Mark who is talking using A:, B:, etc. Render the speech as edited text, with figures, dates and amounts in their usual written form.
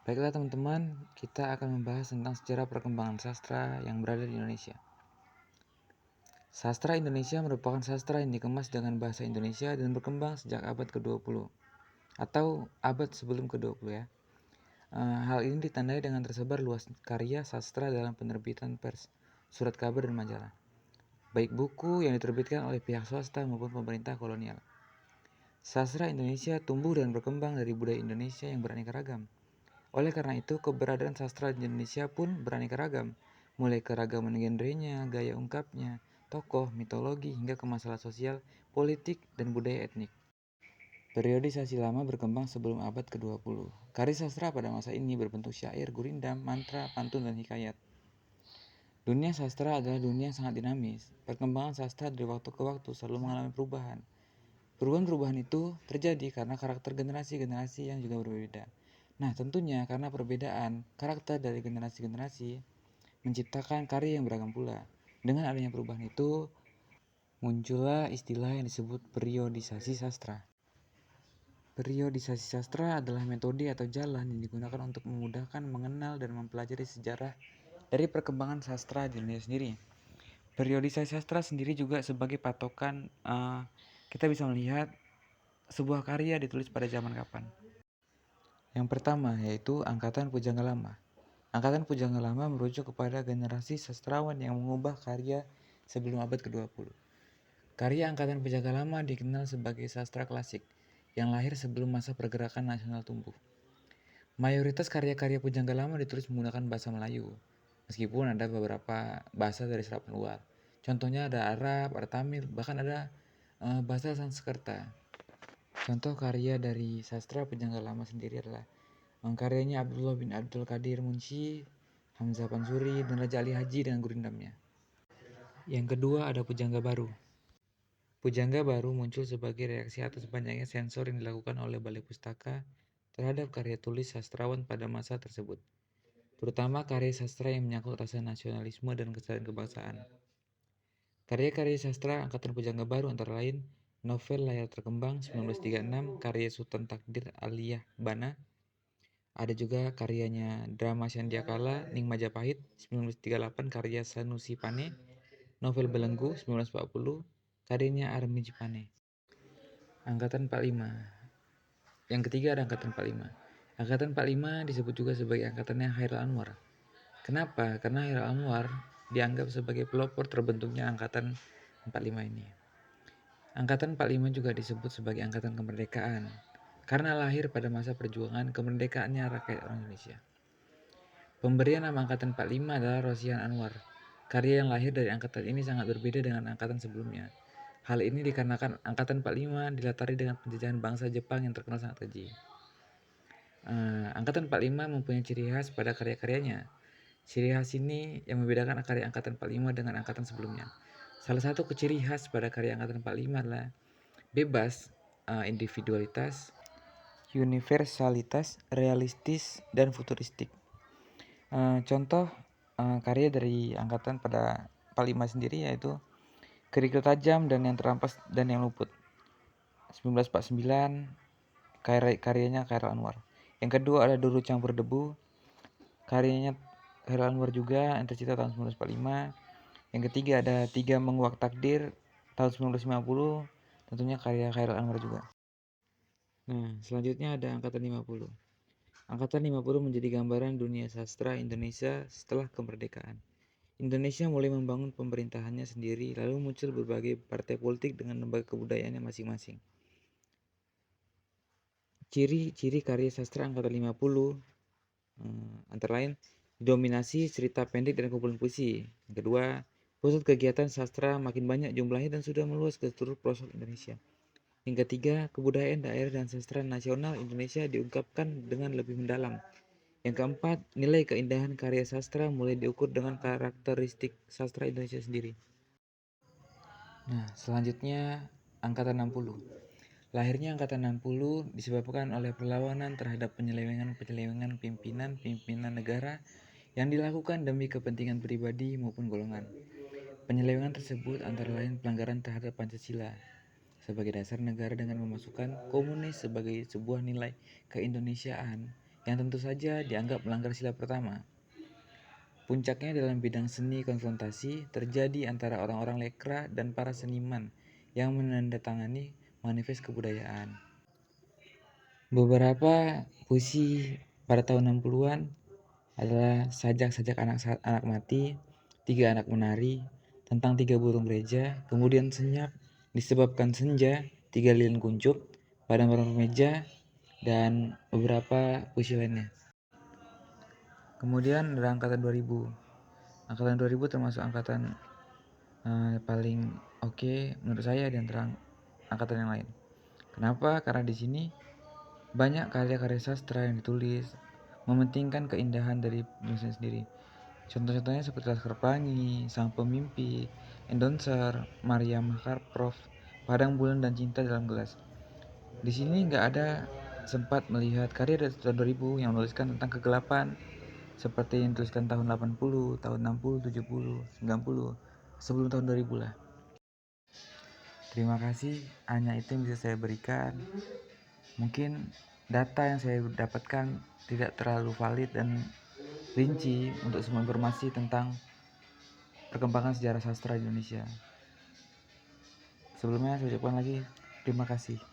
A: Baiklah teman-teman, kita akan membahas tentang sejarah perkembangan sastra yang berada di Indonesia. Sastra Indonesia merupakan sastra yang dikemas dengan bahasa Indonesia dan berkembang sejak abad ke-20 atau abad sebelum ke-20 ya. Hal ini ditandai dengan tersebar luas karya sastra dalam penerbitan pers, surat kabar dan majalah. Baik buku yang diterbitkan oleh pihak swasta maupun pemerintah kolonial. Sastra Indonesia tumbuh dan berkembang dari budaya Indonesia yang beraneka ragam. Oleh karena itu, keberadaan sastra di Indonesia pun beraneka ragam, mulai keragaman genrenya, gaya ungkapnya, tokoh, mitologi, hingga ke masalah sosial, politik, dan budaya etnik. Periodisasi lama berkembang sebelum abad ke-20. Karya sastra pada masa ini berbentuk syair, gurindam, mantra, pantun, dan hikayat. Dunia sastra adalah dunia yang sangat dinamis. Perkembangan sastra dari waktu ke waktu selalu mengalami perubahan. Perubahan-perubahan itu terjadi karena karakter generasi-generasi yang juga berbeda. Nah, tentunya karena perbedaan karakter dari generasi-generasi menciptakan karya yang beragam pula. Dengan adanya perubahan itu, muncullah istilah yang disebut periodisasi sastra. Periodisasi sastra adalah metode atau jalan yang digunakan untuk memudahkan mengenal dan mempelajari sejarah dari perkembangan sastra di Indonesia sendiri. Periodisasi sastra sendiri juga sebagai patokan kita bisa melihat sebuah karya ditulis pada zaman kapan. Yang pertama yaitu Angkatan Pujangga Lama. Angkatan Pujangga Lama merujuk kepada generasi sastrawan yang mengubah karya sebelum abad ke-20. Karya Angkatan Pujangga Lama dikenal sebagai sastra klasik yang lahir sebelum masa pergerakan nasional tumbuh. Mayoritas karya-karya Pujangga Lama ditulis menggunakan bahasa Melayu, meskipun ada beberapa bahasa dari serapan luar. Contohnya ada Arab, ada Tamil, bahkan ada bahasa Sanskerta. Contoh karya dari sastra Pujangga Lama sendiri adalah karyanya Abdullah bin Abdul Qadir Munsyi, Hamzah Pansuri, dan Raja Ali Haji dengan gurindamnya. Yang kedua ada Pujangga Baru. Pujangga Baru muncul sebagai reaksi atas banyaknya sensor yang dilakukan oleh Balai Pustaka terhadap karya tulis sastrawan pada masa tersebut, terutama karya sastra yang menyangkut rasa nasionalisme dan kesadaran kebangsaan. Karya-karya sastra Angkatan Pujangga Baru antara lain novel Layar Terkembang 1936 karya Sultan Takdir Aliyah Bana. Ada juga karyanya drama Sandiakala Ning Majapahit 1938 karya Sanusi Pane, novel Belenggu 1940 karyanya Armi Jipane. Angkatan 45. Yang ketiga ada Angkatan 45. Angkatan 45 disebut juga sebagai angkatannya Hairil Anwar. Kenapa? Karena Hairil Anwar dianggap sebagai pelopor terbentuknya Angkatan 45 ini. Angkatan 45 juga disebut sebagai Angkatan Kemerdekaan karena lahir pada masa perjuangan kemerdekaannya rakyat Indonesia. Pemberian nama Angkatan 45 adalah Rosihan Anwar. Karya yang lahir dari angkatan ini sangat berbeda dengan angkatan sebelumnya. Hal ini dikarenakan Angkatan 45 dilatari dengan penjajahan bangsa Jepang yang terkenal sangat keji. Angkatan 45 mempunyai ciri khas pada karya-karyanya. Ciri khas ini yang membedakan karya Angkatan 45 dengan angkatan sebelumnya. Salah satu ciri khas pada karya Angkatan 45 adalah bebas, individualitas, universalitas, realistis, dan futuristik. Contoh karya dari angkatan pada 45 sendiri yaitu Kerikil Tajam dan Yang Terampas dan Yang Luput 1949 karyanya Khairil Anwar. Yang kedua ada Duru Campur Debu karyanya Khairil Anwar juga yang tercipta tahun 1945. Yang ketiga ada Tiga Menguak Takdir tahun 1950 tentunya karya Khairil Anwar juga. Nah selanjutnya ada Angkatan 50. Angkatan 50 menjadi gambaran dunia sastra Indonesia setelah kemerdekaan. Indonesia mulai membangun pemerintahannya sendiri, lalu muncul berbagai partai politik dengan lembaga kebudayaannya masing-masing. Ciri-ciri karya sastra Angkatan 50 antara lain dominasi cerita pendek dan kumpulan puisi. Yang kedua, pusat kegiatan sastra makin banyak jumlahnya dan sudah meluas ke seluruh pelosok Indonesia. Yang ketiga, kebudayaan daerah dan sastra nasional Indonesia diungkapkan dengan lebih mendalam. Yang keempat, nilai keindahan karya sastra mulai diukur dengan karakteristik sastra Indonesia sendiri. Nah, selanjutnya Angkatan 60. Lahirnya Angkatan 60 disebabkan oleh perlawanan terhadap penyelewengan pimpinan negara yang dilakukan demi kepentingan pribadi maupun golongan. Penyelewengan tersebut antara lain pelanggaran terhadap Pancasila sebagai dasar negara dengan memasukkan komunis sebagai sebuah nilai keindonesiaan yang tentu saja dianggap melanggar sila pertama. Puncaknya dalam bidang seni konfrontasi terjadi antara orang-orang lekra dan para seniman yang menandatangani manifest kebudayaan. Beberapa puisi pada tahun 60-an adalah sajak-sajak anak mati, 3 anak menari, tentang 3 burung gereja, kemudian senyap, disebabkan senja, 3 lilin kuncup, pada marmer meja, dan beberapa puisi lainnya. Kemudian ada angkatan 2000. Angkatan 2000 termasuk angkatan paling oke menurut saya di antara angkatan yang lain. Kenapa? Karena di sini banyak karya-karya sastra yang ditulis mementingkan keindahan dari nulisnya sendiri. Contoh-contohnya seperti Laskar Pelangi, Sang Pemimpi, Endonser, Maria Makarprov, Padang Bulan dan Cinta dalam Gelas. Di sini nggak ada sempat melihat karya dari tahun 2000 yang menuliskan tentang kegelapan seperti yang dituliskan tahun 80, tahun 60, 70, 90, sebelum tahun 2000 lah. Terima kasih, hanya itu yang bisa saya berikan. Mungkin data yang saya dapatkan tidak terlalu valid dan rinci untuk semua informasi tentang perkembangan sejarah sastra di Indonesia. Sebelumnya saya ucapkan lagi terima kasih.